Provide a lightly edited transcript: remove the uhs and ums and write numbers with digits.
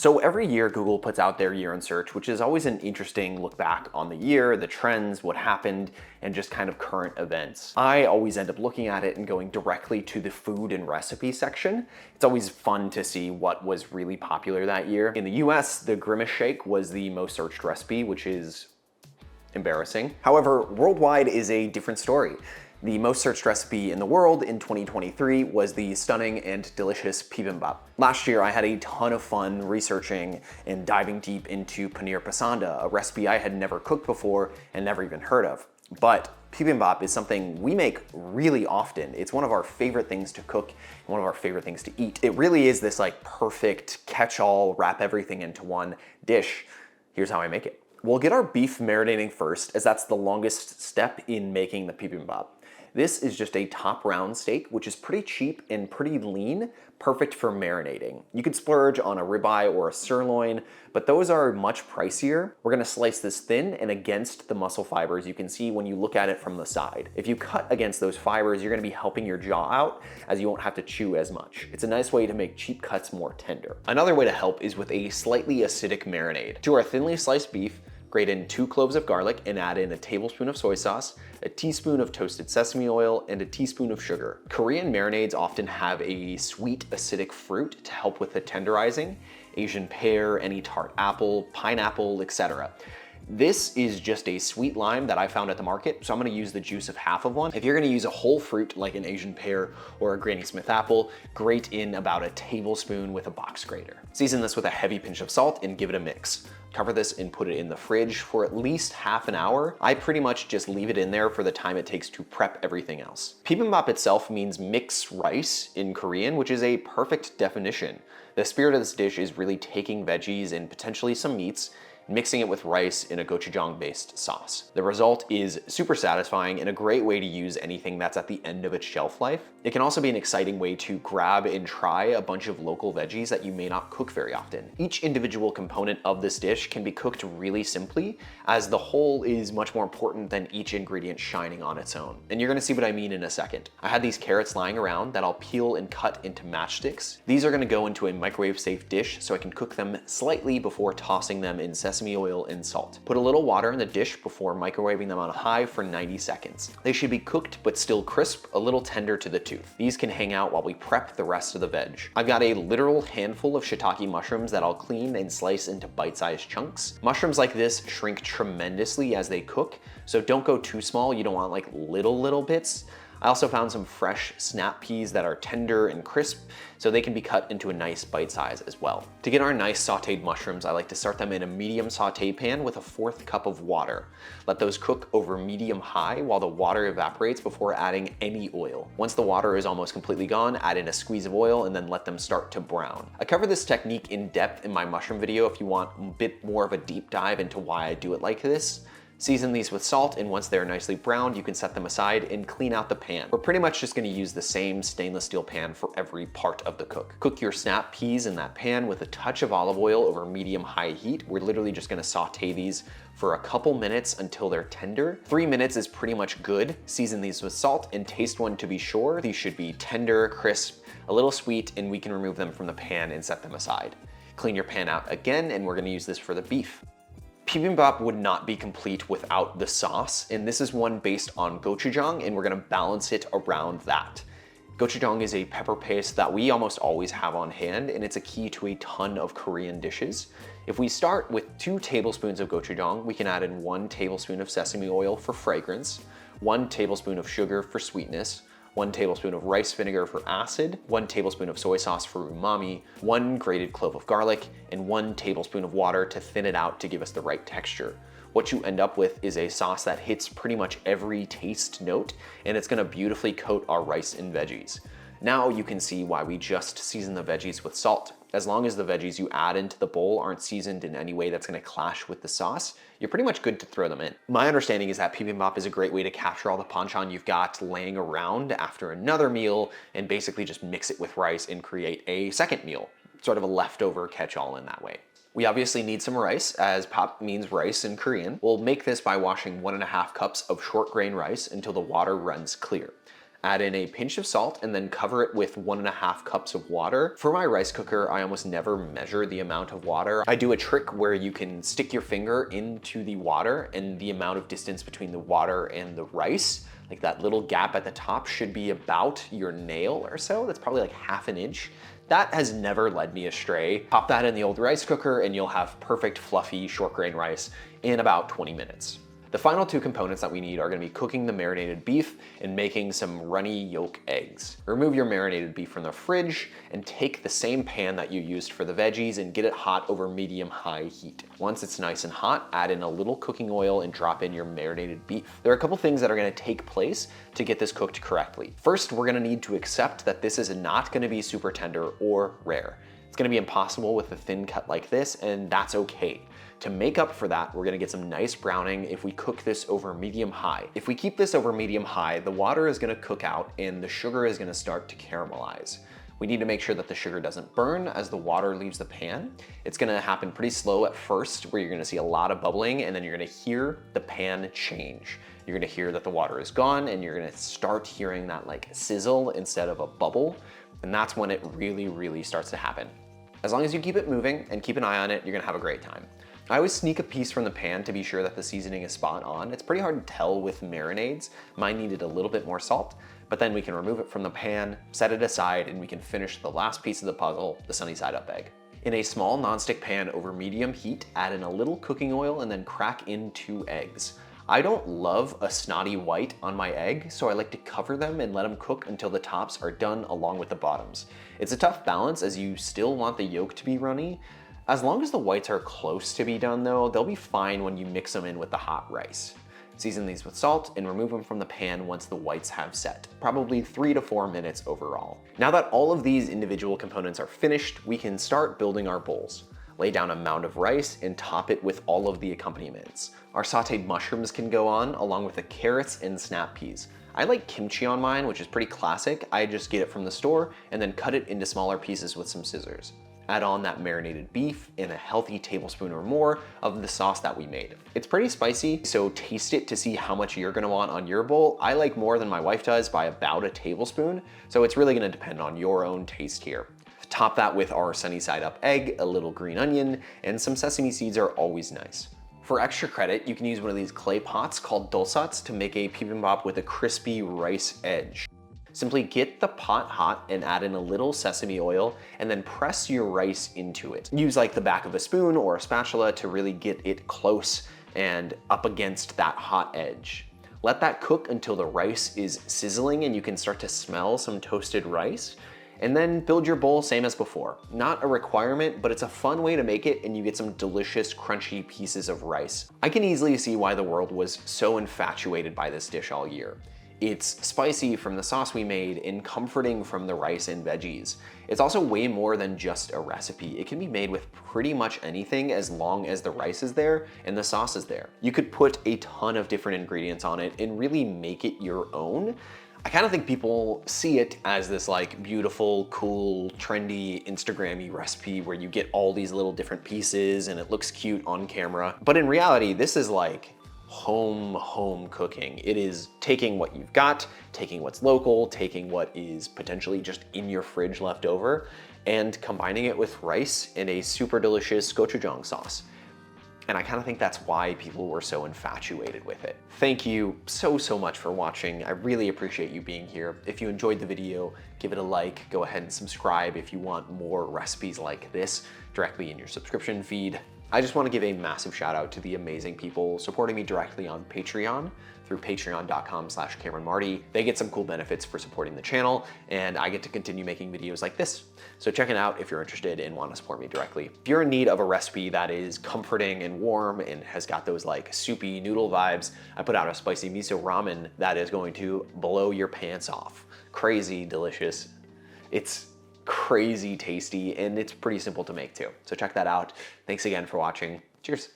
So every year Google puts out their year in search, which is always an interesting look back on the year, the trends, what happened, and just kind of current events. I always end up looking at it and going directly to the food and recipe section. It's always fun to see what was really popular that year. In the US, the Grimace shake was the most searched recipe, which is embarrassing. However, worldwide is a different story. The most searched recipe in the world in 2023 was the stunning and delicious Bibimbap. Last year, I had a ton of fun researching and diving deep into paneer pasanda, a recipe I had never cooked before and never even heard of. But Bibimbap is something we make really often. It's one of our favorite things to cook and one of our favorite things to eat. It really is this like perfect catch-all, wrap everything into one dish. Here's how I make it. We'll get our beef marinating first, as that's the longest step in making the Bibimbap. This is just a top round steak, which is pretty cheap and pretty lean, perfect for marinating. You could splurge on a ribeye or a sirloin, but those are much pricier. We're gonna slice this thin and against the muscle fibers you can see when you look at it from the side. If you cut against those fibers, you're gonna be helping your jaw out, as you won't have to chew as much. It's a nice way to make cheap cuts more tender. Another way to help is with a slightly acidic marinade. To our thinly sliced beef, grate in 2 cloves of garlic and add in a tablespoon of soy sauce, a teaspoon of toasted sesame oil, and a teaspoon of sugar. Korean marinades often have a sweet acidic fruit to help with the tenderizing, Asian pear, any tart apple, pineapple, etc. This is just a sweet lime that I found at the market, so I'm gonna use the juice of half of one. If you're gonna use a whole fruit like an Asian pear or a Granny Smith apple, grate in about a tablespoon with a box grater. Season this with a heavy pinch of salt and give it a mix. Cover this and put it in the fridge for at least half an hour. I pretty much just leave it in there for the time it takes to prep everything else. Bibimbap itself means mix rice in Korean, which is a perfect definition. The spirit of this dish is really taking veggies and potentially some meats, mixing it with rice in a gochujang-based sauce. The result is super satisfying and a great way to use anything that's at the end of its shelf life. It can also be an exciting way to grab and try a bunch of local veggies that you may not cook very often. Each individual component of this dish can be cooked really simply, as the whole is much more important than each ingredient shining on its own. And you're gonna see what I mean in a second. I had these carrots lying around that I'll peel and cut into matchsticks. These are gonna go into a microwave-safe dish so I can cook them slightly before tossing them in sesame oil and salt. Put a little water in the dish before microwaving them on high for 90 seconds. They should be cooked but still crisp, a little tender to the tooth. These can hang out while we prep the rest of the veg. I've got a literal handful of shiitake mushrooms that I'll clean and slice into bite-sized chunks. Mushrooms like this shrink tremendously as they cook, so don't go too small. You don't want like little bits. I also found some fresh snap peas that are tender and crisp, so they can be cut into a nice bite size as well. To get our nice sauteed mushrooms, I like to start them in a medium saute pan with a 1/4 cup of water. Let those cook over medium-high while the water evaporates before adding any oil. Once the water is almost completely gone, add in a squeeze of oil and then let them start to brown. I cover this technique in depth in my mushroom video if you want a bit more of a deep dive into why I do it like this. Season these with salt, and once they're nicely browned, you can set them aside and clean out the pan. We're pretty much just gonna use the same stainless steel pan for every part of the cook. Cook your snap peas in that pan with a touch of olive oil over medium-high heat. We're literally just gonna saute these for a couple minutes until they're tender. 3 minutes is pretty much good. Season these with salt and taste one to be sure. These should be tender, crisp, a little sweet, and we can remove them from the pan and set them aside. Clean your pan out again, and we're gonna use this for the beef. Bibimbap would not be complete without the sauce, and this is one based on gochujang, and we're gonna balance it around that. Gochujang is a pepper paste that we almost always have on hand, and it's a key to a ton of Korean dishes. If we start with 2 tablespoons of gochujang, we can add in 1 tablespoon of sesame oil for fragrance, 1 tablespoon of sugar for sweetness, 1 tablespoon of rice vinegar for acid, 1 tablespoon of soy sauce for umami, 1 grated clove of garlic, and 1 tablespoon of water to thin it out to give us the right texture. What you end up with is a sauce that hits pretty much every taste note, and it's gonna beautifully coat our rice and veggies. Now you can see why we just season the veggies with salt. As long as the veggies you add into the bowl aren't seasoned in any way that's gonna clash with the sauce, you're pretty much good to throw them in. My understanding is that Bibimbap is a great way to capture all the panchan you've got laying around after another meal and basically just mix it with rice and create a second meal, sort of a leftover catch-all in that way. We obviously need some rice, as pap means rice in Korean. We'll make this by washing 1.5 cups of short grain rice until the water runs clear. Add in a pinch of salt and then cover it with 1.5 cups of water. For my rice cooker, I almost never measure the amount of water. I do a trick where you can stick your finger into the water and the amount of distance between the water and the rice, like that little gap at the top, should be about your nail or so. That's probably like 1/2 inch. That has never led me astray. Pop that in the old rice cooker and you'll have perfect fluffy short grain rice in about 20 minutes. The final 2 components that we need are gonna be cooking the marinated beef and making some runny yolk eggs. Remove your marinated beef from the fridge and take the same pan that you used for the veggies and get it hot over medium-high heat. Once it's nice and hot, add in a little cooking oil and drop in your marinated beef. There are a couple things that are gonna take place to get this cooked correctly. First, we're gonna need to accept that this is not gonna be super tender or rare. It's gonna be impossible with a thin cut like this, and that's okay. To make up for that, we're gonna get some nice browning if we cook this over medium-high. If we keep this over medium-high, the water is gonna cook out and the sugar is gonna start to caramelize. We need to make sure that the sugar doesn't burn as the water leaves the pan. It's gonna happen pretty slow at first, where you're gonna see a lot of bubbling, and then you're gonna hear the pan change. You're gonna hear that the water is gone, and you're gonna start hearing that like sizzle instead of a bubble, and that's when it really, really starts to happen. As long as you keep it moving and keep an eye on it, you're gonna have a great time. I always sneak a piece from the pan to be sure that the seasoning is spot on. It's pretty hard to tell with marinades. Mine needed a little bit more salt, but then we can remove it from the pan, set it aside, and we can finish the last piece of the puzzle, the sunny side up egg. In a small nonstick pan over medium heat, add in a little cooking oil and then crack in 2 eggs. I don't love a snotty white on my egg, so I like to cover them and let them cook until the tops are done along with the bottoms. It's a tough balance as you still want the yolk to be runny. As long as the whites are close to be done though, they'll be fine when you mix them in with the hot rice. Season these with salt and remove them from the pan once the whites have set, probably 3 to 4 minutes overall. Now that all of these individual components are finished, we can start building our bowls. Lay down a mound of rice and top it with all of the accompaniments. Our sauteed mushrooms can go on, along with the carrots and snap peas. I like kimchi on mine, which is pretty classic. I just get it from the store and then cut it into smaller pieces with some scissors. Add on that marinated beef and a healthy tablespoon or more of the sauce that we made. It's pretty spicy, so taste it to see how much you're gonna want on your bowl. I like more than my wife does by about a tablespoon, so it's really gonna depend on your own taste here. Top that with our sunny side up egg, a little green onion, and some sesame seeds are always nice. For extra credit, you can use one of these clay pots called dulsats to make a bibimbap with a crispy rice edge. Simply get the pot hot and add in a little sesame oil and then press your rice into it. Use like the back of a spoon or a spatula to really get it close and up against that hot edge. Let that cook until the rice is sizzling and you can start to smell some toasted rice. And then build your bowl same as before. Not a requirement, but it's a fun way to make it and you get some delicious crunchy pieces of rice. I can easily see why the world was so infatuated by this dish all year. It's spicy from the sauce we made and comforting from the rice and veggies. It's also way more than just a recipe. It can be made with pretty much anything as long as the rice is there and the sauce is there. You could put a ton of different ingredients on it and really make it your own. I kind of think people see it as this like beautiful, cool, trendy, Instagram-y recipe where you get all these little different pieces and it looks cute on camera. But in reality, this is like home cooking. It is taking what you've got, taking what's local, taking what is potentially just in your fridge left over, and combining it with rice and a super delicious gochujang sauce. And I kind of think that's why people were so infatuated with it. Thank you so much for watching. I really appreciate you being here. If you enjoyed the video, give it a like, go ahead and subscribe if you want more recipes like this directly in your subscription feed. I just want to give a massive shout out to the amazing people supporting me directly on Patreon through patreon.com/CameronMarty. They get some cool benefits for supporting the channel, and I get to continue making videos like this. So check it out if you're interested and want to support me directly. If you're in need of a recipe that is comforting and warm and has got those like soupy noodle vibes, I put out a spicy miso ramen that is going to blow your pants off. Crazy delicious. It's crazy tasty and it's pretty simple to make too. So check that out. Thanks again for watching. Cheers.